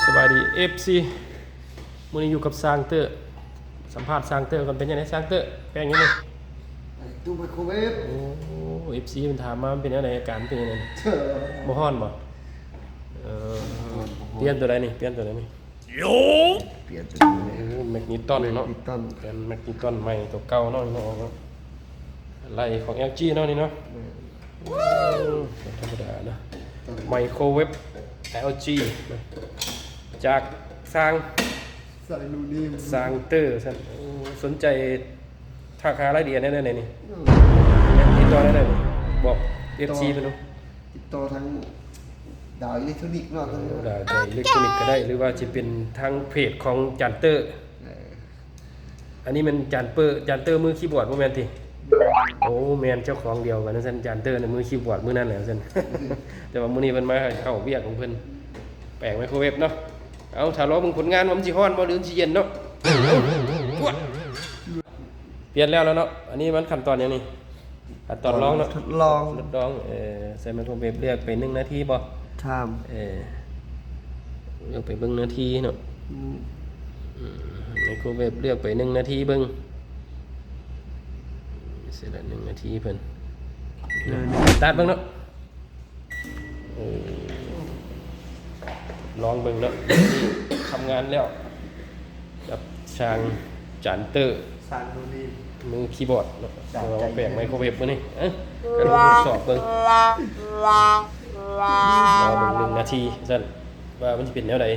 สบายดี FC มื้อนี้อยู่กับซางเตอร์สัมภาษณ์ซางเตอร์กันเป็นยังไงซางเตอร์แปลงยังไงตู้ไมโครเวฟโอ้ FC มันถามมามันเป็นยังไงอาการเป็นยังไงบ่ฮ้อนบ่เออเปลี่ยนตัวใดนี่เปลี่ยนตัวใดนี่เปลี่ยนเป็นแมกนีตอนเนาะเป็นแมกนีตอนใหม่ตัวเก่าเนาะเนาะไล่ของ LG เนาะนี่เนาะธรรมดานะไมโครเวฟ LG จากสร้างเตอร์สนใจทักหารายละเอียดได้ไหนนี่ติดต่อได้ไหนบอก FC ไปดูติดต่อทางดาวอิเล็กทรอนิกส์เนาะดาวอิเล็กทรอนิกส์ก็ได้หรือว่าจะเป็นทางเพจของจานเตอร์อันนี้มันจานเตอร์มือคีย์บอร์ดโมเมนต์ที่โอ้แมนเจ้าของเดียวกันนั่นจานเตอร์ในมือคีย์บอร์ดมือนั่นแหละท่านแต่ว่ามื้อนี้มันมาเข้าเวียกของเพิ่นแปลงไมโครเวฟเนาะเอาถ้ารอมึงผลงานว่ามันสิฮ้อนบ่หรือสิเย็นเนาะเปลี่ยนแล้วเนาะอันนี้มันขั้นตอนยังนี่ขั้นตอนลองเนาะทดลองใส่ไมโครเวฟเรียกไป1นาทีบ่ทำเรียกไปเบิ่งนาทีเนาะไมโครเวฟเรียกไป1นาทีเบิ่งเสร็จแล้ว1นาทีเพิ่นตัดเบิ่งเนาะลองเบิ่งเนาะทำงานแล้วกับช่างจานเตอร์สารดูดี มือคีย์บอร์ดเนาะเราแปลงไมโครเวฟมื้อนี้ก็ลองทดสอบเบิ่งรอเบิ่ง1นาทีซั่นว่ามันสิเป็นแนวใด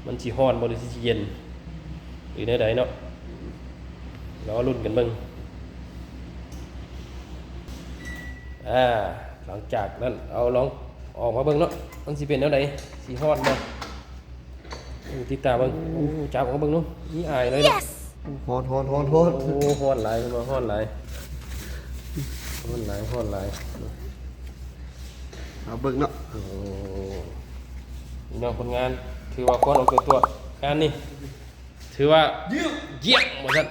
มันสิร้อนบ่หรือสิเย็นหรือแนวใดเนาะรอลุ้นกันเบิ่งหลังจากนั้นเอาลองออกมาเบิ่งเนาะมันสิเป็นแนวใดสิร้อนบ่ติดตามเบิ่งจับออกมาเบิ่งเนาะนี่อายเลยเนาะฮอนโอ้ฮ้อนหลายเพิ่นว่าฮ้อนหลายเอาเบิ่งเนาะโอ้นี่เนาะผลงานถือว่าคนออกตัวงานนี่ถือว่าเยี่ยมบ่ซั่น